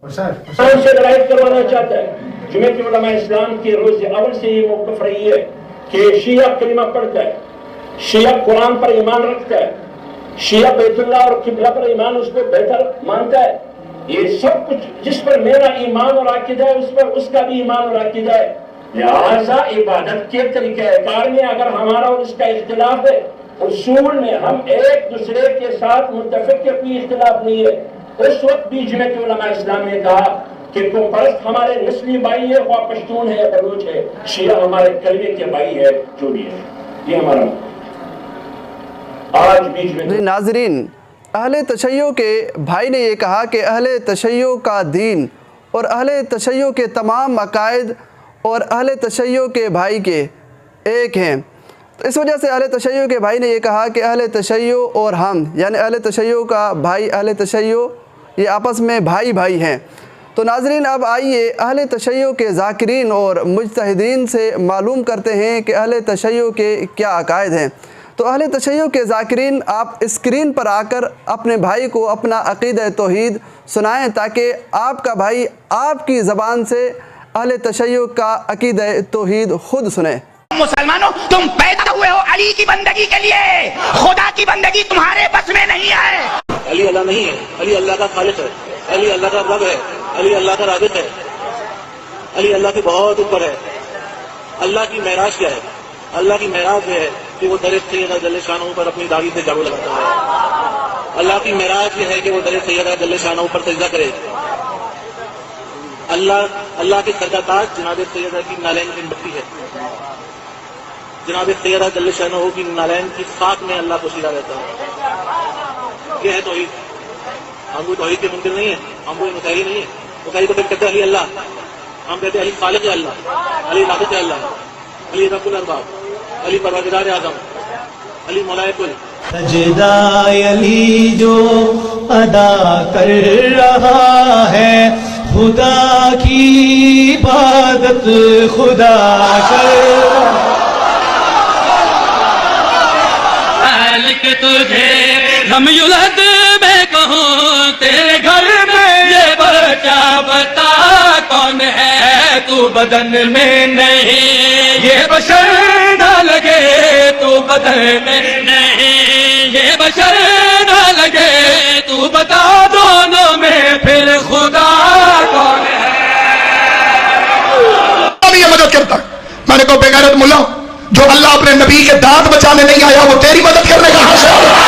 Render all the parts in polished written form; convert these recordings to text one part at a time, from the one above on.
اسلام سے لڑائی کروانا چاہتا ہے. جمعیت علماء اسلام کی روز اول سے یہ موقف رہی ہے کہ شیعہ کلمہ پڑھتا ہے, شیعہ قرآن پر ایمان رکھتا ہے, شیعہ بیت اللہ اور قبلہ پر ایمان اس کو بہتر مانتا ہے. یہ سب کچھ جس پر میرا ایمان اور عقیدہ ہے اس پر اس کا بھی ایمان اور عقیدہ ہے. لہذا عبادت کے طریقہ کار میں اگر ہمارا اور اس کا اختلاف ہے, اصول میں ہم ایک دوسرے کے ساتھ متفق کے کوئی اختلاف نہیں ہے. اس وقت بھی جمعیت علماء اسلام نے کہا کہ قوم پرست ہمارے نسلی بھائی ہے, خواہ پشتون ہے یا بلوچ ہے, شیعہ ہمارے کلمے کے بھائی ہے, جو بھی ہے. یہ ہمارا آج بھی جی ناظرین, اہل تشیع کے بھائی نے یہ کہا کہ اہل تشیع کا دین اور اہل تشیع کے تمام عقائد اور اہل تشیع کے بھائی کے ایک ہیں. تو اس وجہ سے اہل تشیع کے بھائی نے یہ کہا کہ اہل تشیع اور ہم, یعنی اہل تشیع کا بھائی اہل تشیع, یہ آپس میں بھائی بھائی ہیں. تو ناظرین, اب آئیے اہل تشیع کے ذاکرین اور مجتہدین سے معلوم کرتے ہیں کہ اہل تشیع کے کیا عقائد ہیں. تو اہل تشیع کے ذاکرین, آپ اسکرین پر آ کر اپنے بھائی کو اپنا عقیدہ توحید سنائیں تاکہ آپ کا بھائی آپ کی زبان سے اہل تشیع کا عقیدہ توحید خود سنیں. مسلمانوں, تم پیدا ہوئے ہو علی کی بندگی کے لیے, خدا کی بندگی تمہارے بس میں نہیں ہے. علی اللہ نہیں ہے, علی اللہ کا خالق ہے, علی اللہ کا رب ہے, علی اللہ کا رازق ہے, علی اللہ کے بہت اوپر ہے. اللہ کی معراج کیا ہے؟ اللہ کی معراج یہ ہے کہ وہ در سیدہ جل شانہ پر اپنی داڑھی سے جھاڑو لگاتا ہے. اللہ کی معراج یہ ہے کہ وہ در سیدہ جل شانہ پر سجدہ کرے. اللہ کے سر کا تاج جناب سیدہ کی نالین کی مٹی ہے. جناب سیدہ جل شانہ کی نالین کی خاک میں اللہ کو سیدھا رہتا ہے. یہ ہے توحید. ہم کوئی توحید کے ممکن نہیں ہے, ہم کوئی مسیحی نہیں ہے. مسیحی تو پھر کہتے ہیں علی اللہ, ہم کہتے ہیں علی خالق اللہ, علی رازق اللہ, علی رب الارباب, علی پروردگار اعظم, علی مولا کل. سجدہ علی جو ادا کر رہا ہے, خدا کی عبادت خدا کر رہا ہے. تجھے ہم یلد میں کہوں تیرے گھر میں یہ بچہ بتا کون ہے, تو بدن میں نہیں یہ بشر نہ لگے, تو بدن میں نہیں یہ بشر نہ لگے, تو بتا دونوں میں پھر خدا کون ہے. یہ مدد کرتا, میں نے کہا بے غیرت ملا, جو اللہ اپنے نبی کے دانت بچانے نہیں آیا وہ تیری مدد کرنے کا حاصل.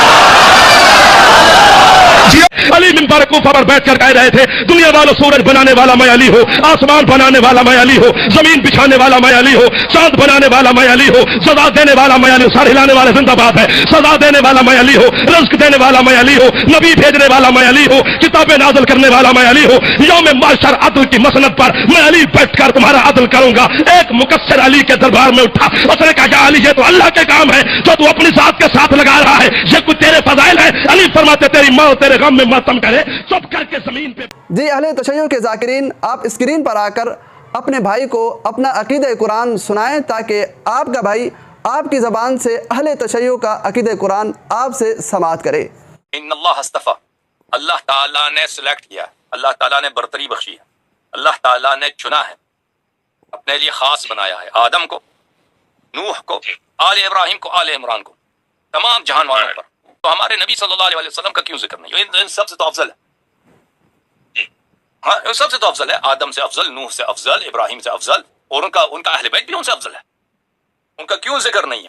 علی منبر کوفہ پر بیٹھ کر کہہ رہے تھے, دنیا والوں سورج بنانے والا میں علی ہوں, آسمان بنانے والا میں علی ہوں, زمین بچھانے والا میں علی ہوں, چاند بنانے والا میں علی ہوں, سزا دینے والا میں علی ہوں, سر ہلانے والے زندہ باد ہے, سزا دینے والا میں علی ہوں, رزق دینے والا میں علی ہوں, نبی بھیجنے والا میں علی ہوں, کتابیں نازل کرنے والا میں علی ہوں. یوم محشر عدل کی مسند پر میں علی بیٹھ کر تمہارا عدل کروں گا. ایک مقصر علی کے دربار میں اٹھا, اس نے کہا کہ علی یہ تو اللہ کے کام ہے جو تو اپنی ذات کے ساتھ لگا رہا ہے, یہ کوئی تیرے فضائل ہے. علی فرماتے تیری ماں تیرے غم میں ماتم کرے, چپ کر کے زمین پہ. جی اہل تشیع کے ذاکرین, آپ اسکرین پر آ کر اپنے بھائی کو اپنا عقیدہ قرآن سنائیں تاکہ آپ کا بھائی آپ کی زبان سے اہل تشیع کا عقیدہ قرآن آپ سے سماعت کرے. ان اللہ استفا, اللہ تعالیٰ نے سلیکٹ کیا, اللہ تعالیٰ نے برتری بخشی ہے, اللہ تعالیٰ نے چنا ہے, اپنے لیے خاص بنایا ہے. آدم کو, نوح کو, آل ابراہیم کو, آل عمران کو, تمام جہان والوں پر. تو ہمارے نبی صلی اللہ علیہ وسلم کا کیوں ذکر نہیں؟ ان سب سے تو افضل ہے. ہاں, سب سے تو افضل ہے. آدم سے افضل, نوح سے افضل, ابراہیم سے افضل, اور ان کا اہل بیت بھی ان سے افضل ہے. ان کا کیوں ذکر نہیں ہے؟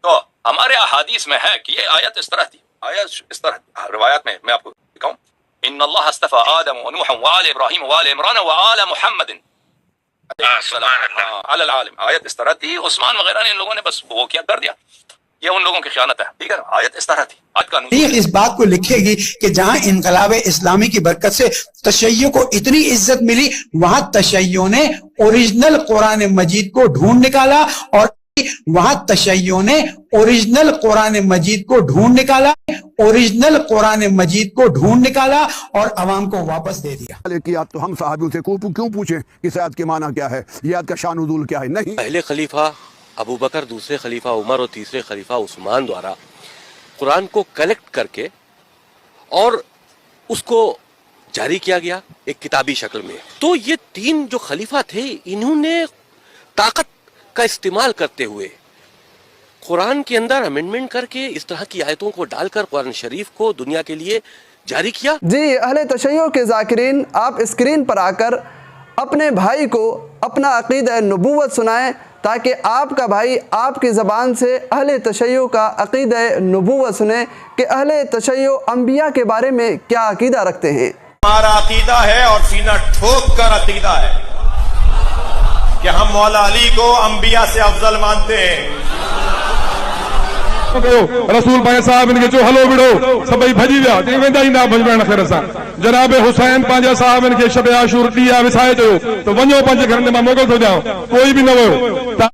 تو ہمارے احادیث میں ہے کہ یہ آیت اس طرح تھی, آیت اس طرح روایات میں آپ کو دکھاؤں. ان اللہ اصطفى آدم ونوح وآل ابراہیم وآل عمران وآل محمد علی العالم. آیت اس طرح تھی. عثمان وغیرہ نے ان لوگوں نے بس وہ کیا کر دیا, یہ ان لوگوں کی خیانت ہے. ٹھیک ہے, آیت اس طرح تھی. تاریخ اس بات کو لکھے گی کہ جہاں انقلاب اسلامی کی برکت سے تشیع کو اتنی عزت ملی, وہاں تشیع نے اوریجنل قرآن مجید کو ڈھونڈ نکالا, اور وہاں تشیع نے اوریجنل قرآن مجید کو ڈھونڈ نکالا, اوریجنل قرآن مجید کو ڈھونڈ نکالا اور عوام کو واپس دے دیا. کیا تو ہم صحابیوں سے کیوں پوچھیں کہ اس آیت کے معنی کیا ہے, یہ آیت کا شان نزول کیا ہے؟ نہیں. پہلے خلیفہ ابو بکر, دوسرے خلیفہ عمر اور تیسرے خلیفہ عثمان دوارا قرآن کو کلیکٹ کر کے اور اس کو जारी किया गया एक किताबी शक्ल में। तो ये 3 जो खलीफा थे, इन्होंने ताकत का इस्तेमाल करते हुए कुरान के अंदर अमेंडमेंट करके इस तरह की आयतों को डालकर कुरान शरीफ को दुनिया के लिए जारी किया। जी अहले तशय्यो के ज़ाकिरीन, आप स्क्रीन पर आकर अपने भाई को अपना अक़ीदा नबूवत सुनाएं ताकि आपका भाई आपकी ज़बान से अहले तशय्यो का अक़ीदा नबूवत सुने कि अहले तशय्यो अंबिया के बारे में क्या अक़ीदा रखते हैं। हमारा अक़ीदा है और सीना ठोक कर अक़ीदा है कि हम मौला अली को अंबिया से अफजल मानते हैं। रसूल भाई साहब इनके जो हलो विड़ो सभई भजी विया ते वेंदा ई ना भजण खैर सां। जनाब हुसैन पंहिंजा साहब इनके शब आशूर ॾींहुं विसाए चयो तो वञो पंहिंजे घर में मां मोकल थो ॾियां, कोई भी न वियो।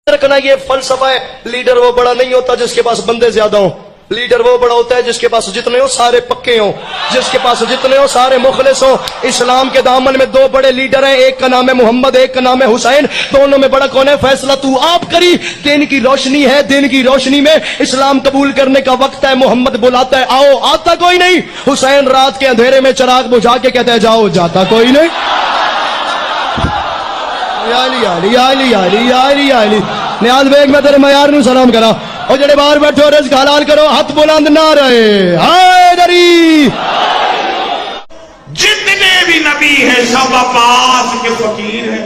रखना ये फलसफा है, लीडर वो बड़ा नहीं होता जिसके पास बंदे ज्यादा हो, लीडर वो बड़ा होता है जिसके पास जितने हो सारे पक्के हो, जिसके पास जितने हो सारे मुखलिस हो। इस्लाम के दामन में 2 बड़े लीडर हैं, एक का नाम है मोहम्मद, एक का नाम है हुसैन। दोनों में बड़ा कौन है? फैसला तू आप करी। दिन की रोशनी है, दिन की रोशनी में इस्लाम कबूल करने का वक्त है। मोहम्मद बुलाता है आओ, आता कोई नहीं। हुसैन रात के अंधेरे में चिराग बुझा के कहता है जाओ, जाता कोई नहीं। नियाज बेग मैं तेरे मयार नू सलाम करा और जड़े बाहर बैठो रिज़्क़ हलाल करो, हाथ बुलंद ना रहे। हाय दरी जितने भी नबी हैं सब अब्बास के फकीर हैं।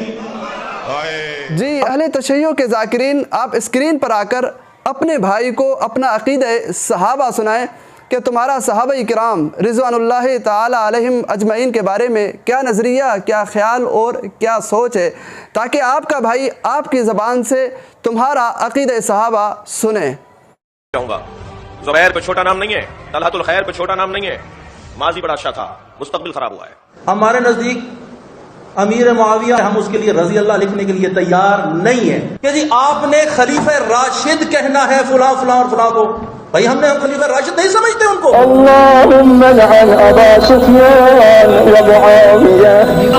जी अहले तशय्यो के ज़ाकिरीन, आप स्क्रीन पर आकर अपने भाई को अपना अक़ीदा सहाबा सुनाएं कि तुम्हारा सहाबा किराम रिज़वानुल्लाह ताला अलैहिम अजमईन के बारे में क्या नज़रिया, क्या ख्याल और क्या सोच है, ताकि आपका भाई आपकी ज़बान से तुम्हारा अक़ीदा सहाबा सुने। ज़ुबैर पे छोटा नाम नहीं है, तलहतुल खैर पे छोटा नाम नहीं है। माजी बड़ा अच्छा था, मुस्तकबिल खराब हुआ है। हमारे नजदीक अमीर मुआविया, हम उसके लिए रजी अल्लाह लिखने के लिए तैयार नहीं है कि जी आपने खलीफा राशिद कहना है फुला फुला और फुला को। भाई हमने हम खलीफा राशिद नहीं समझते उनको।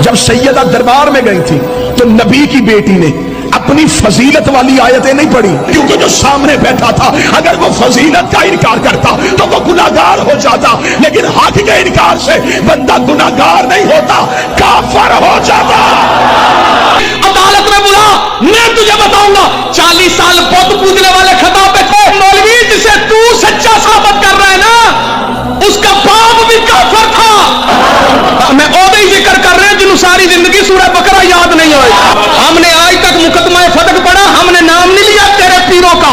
जब सैयदा दरबार में गई थी तो नबी की बेटी ने अपनी फजीलत वाली आयतें नहीं पढ़ी, क्योंकि जो सामने बैठा था अगर वो फजीलत का इनकार करता तो वो गुनाहगार हो जाता, लेकिन हक के इनकार से बंदा गुनाहगार नहीं होता, काफिर हो जाता। अदालत में बुला, मैं तुझे बताऊंगा। 40 साल बुत पूजने वाले खता पे थे। मौलवी जिसे तू सच्चा साबित कर रहा है ना, उसका बाप भी काफिर था। मैं ओदे ही जिक्र कर रहे हैं जिन्होंने सारी जिंदगी सूरह बकरा याद नहीं हुई। हमने आज तक मुकदमा फतक पढ़ा, हमने नाम नहीं लिया तेरे पीरों का।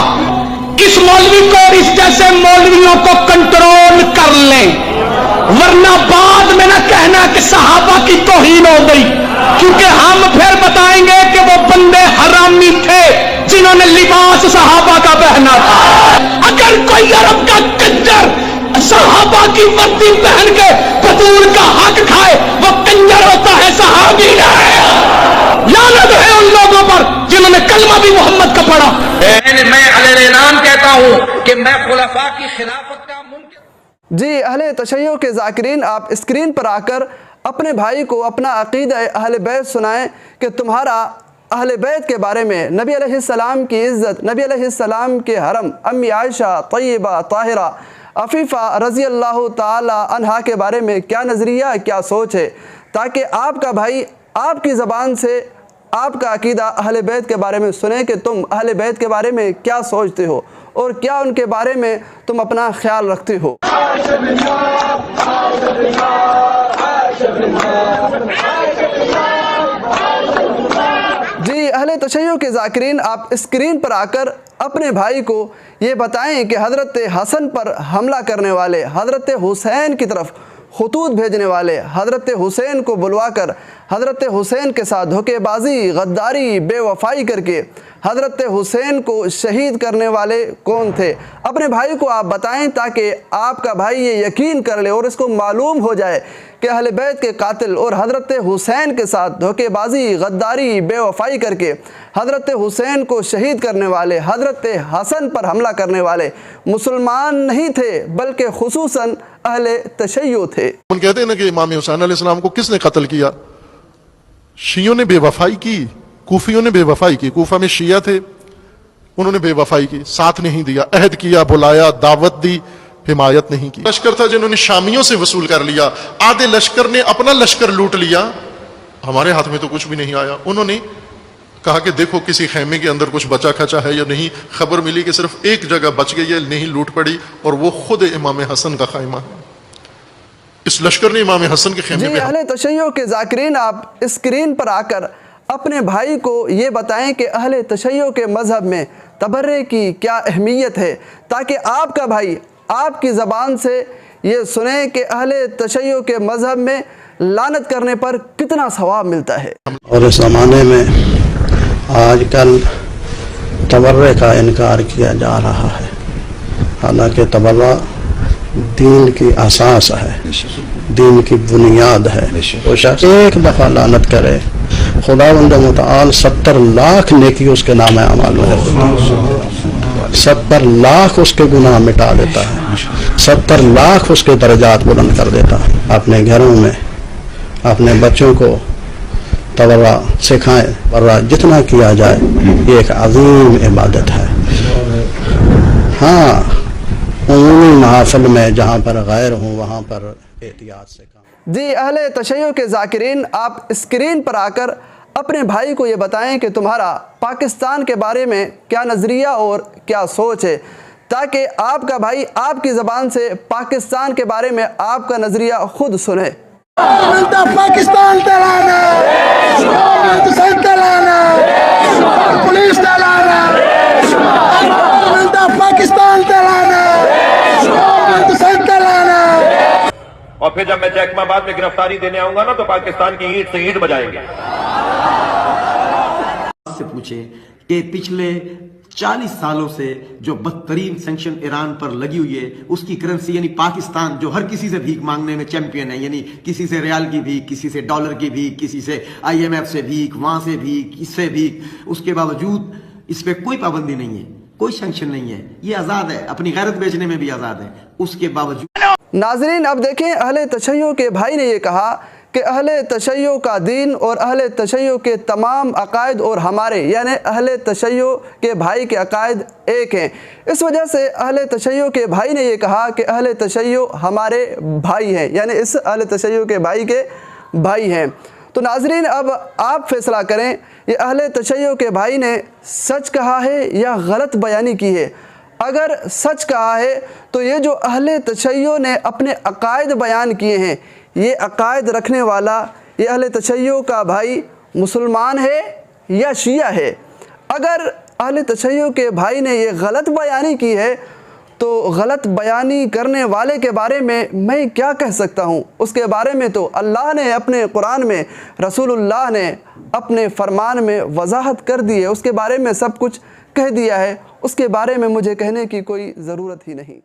इस मौलवी को और इस जैसे मौलवियों को कंट्रोल कर लें, वरना बाद में न कहना कि सहाबा की तौहीन हो गई, क्योंकि हम फिर बताएंगे कि वो बंदे हरामी थे जिन्होंने लिबास सहाबा का पहना था। अगर कोई अरब का कंजर सहाबा की वर्दी पहन के बतूल का हक खाए, वो कंजर होता है, सहाबी नहीं। लानत है उन लोगों पर जिन्होंने कलमा भी मोहम्मद का पढ़ा। मैं अलैलान कहता हूं कि मैं खुलफा की खिलाफत का मुनकिर। जी अहले तशय्यो के ज़ाकिरीन, आप स्क्रीन पर आकर अपने भाई को अपना अक़ीदा अहले बैत सुनाएं कि तुम्हारा अहले बैत के बारे में, नबी अलैहिस्सलाम की इज़्ज़त, नबी अलैहिस्सलाम के हरम, अम्मी आयशा तय्यबा ताहिरा अफ़ीफ़ा रज़ी अल्लाह ताला अन्हा के बारे में क्या नज़रिया, क्या सोच है, ताकि आपका भाई आपकी ज़बान से आपका अक़ीदा अहले बैत के बारे में सुने कि तुम अहले बैत के बारे में क्या सोचते हो और क्या उनके बारे में तुम अपना ख्याल रखते हो। जी अहले तशय्यो के ज़ाकिरीन, आप स्क्रीन पर आकर अपने भाई को ये बताएं कि हज़रत हसन पर हमला करने वाले, हज़रत हुसैन की तरफ खतूत भेजने वाले, हज़रत हुसैन को बुलवाकर हज़रत हुसैन के साथ धोखेबाजी, गद्दारी, बेवफाई करके हज़रत हुसैन को शहीद करने वाले कौन थे। अपने भाई को आप बताएं ताकि आपका भाई ये यकीन कर ले और इसको मालूम हो जाए कि अहले बैत के कातिल और हज़रत हुसैन के साथ धोखेबाजी, गद्दारी, बेवफाई करके हज़रत हुसैन को शहीद करने वाले, हज़रत हसन पर हमला करने वाले मुसलमान नहीं थे बल्कि खुसूसन अहले तशय्यो थे। उन कहते हैं ना कि इमाम हुसैन अलैहिस्सलाम को किसने कत्ल किया? शियों ने बेवफाई की, कूफियों ने बेवफाई की। कूफा में शिया थे, उन्होंने बेवफाई की, साथ नहीं दिया, अहद किया, बुलाया, दावत दी, हिमायत नहीं की। लश्कर था जिन्होंने शामियों से वसूल कर लिया, आधे लश्कर ने अपना लश्कर लूट लिया, हमारे हाथ में तो कुछ भी नहीं आया। उन्होंने कहा कि देखो किसी खेमे के अंदर कुछ बचा खचा है या नहीं, खबर मिली कि सिर्फ एक जगह बच गई है, नहीं लूट पड़ी, और वो खुद इमाम हसन का खैमा है। इस लश्कर ने इमाम हसन के खेमे पे अहले तशय्यो के ज़ाकिरीन, आप स्क्रीन पर आकर अपने भाई को ये बताएं कि अहले तशय्यो के मज़हब में तबर्रे की क्या अहमियत है, ताकि आपका भाई आपकी ज़बान से ये सुने कि अहले तशय्यो के मज़हब में लानत करने पर कितना सवाब मिलता है। और इस ज़माने में आजकल तबर्रे का इनकार किया जा रहा है, हालांकि तबर्रा दीन की असास है, दीन की बुनियाद है। वो शख्स एक दफ़ा लानत करे, खुदावंद मुतआल 70 लाख नेकी उसके नाम अमाल में है, 70 लाख उसके गुनाह मिटा देता है, 70 लाख उसके दर्जात बुलंद कर देता है। अपने घरों में अपने बच्चों को तबर्रा सिखाएं, तबर्रा जितना किया जाए ये एक अजीम इबादत है। हाँ, उम्मी महफिल में जहाँ पर गैर हूँ वहाँ पर एहतियात से काम। जी अहले तशय्यो के ज़ाकिरीन, आप स्क्रीन पर आकर अपने भाई को ये बताएं कि तुम्हारा पाकिस्तान के बारे में क्या नज़रिया और क्या सोच है, ताकि आपका भाई आपकी ज़बान से पाकिस्तान के बारे में आपका नज़रिया खुद सुने। पाकिस्तान तलाना, पुलिस तलाना, पाकिस्तान तलाना, और फिर जब मैं जैकमाबाद में गिरफ्तारी देने आऊंगा ना, तो पाकिस्तान की ईंट से ईंट बजाएंगे। से पूछे कि पिछले 40 सालों से जो बदतरीन सैंक्शन ईरान पर लगी हुई है, उसकी करेंसी यानी पाकिस्तान, जो हर किसी से भीख मांगने में चैंपियन है, यानी किसी से रियाल की भीख, किसी से डॉलर की भीख, किसी से IMF से भीख, वहां से भीख, इससे भीख, उसके बावजूद इस पे कोई पाबंदी नहीं है, कोई सैंक्शन नहीं है, ये आज़ाद है, अपनी गैरत बेचने में भी आज़ाद है। उसके बावजूद नाजरीन, अब देखें, अहले तशय्यो के भाई ने ये कहा कि अहले तशय्यो का दीन और अहले तशय्यो के तमाम अकायद और हमारे यानी अहले तशय्यो के भाई के अकायद एक हैं। इस वजह से अहले तशय्यो के भाई ने ये कहा कि अहले तशय्यो हमारे भाई हैं, यानी इस अहले तशय्यो के भाई के भाई हैं। तो नाजरीन, अब आप फैसला करें, ये अहले तशय्यो के भाई ने सच कहा है या गलत बयानी की है। अगर सच कहा है तो ये जो अहले तशय्यो ने अपने अकायद बयान किए हैं, ये अकायद रखने वाला ये अहले तशय्यो का भाई मुसलमान है या शिया है। अगर अहले तशय्यो के भाई ने ये गलत बयानी की है तो गलत बयानी करने वाले के बारे में मैं क्या कह सकता हूँ। उसके बारे में तो अल्लाह ने अपने कुरान में, रसूलुल्लाह ने अपने फरमान में वजाहत कर दी है, उसके बारे में सब कुछ कह दिया है, उसके बारे में मुझे कहने की कोई ज़रूरत ही नहीं।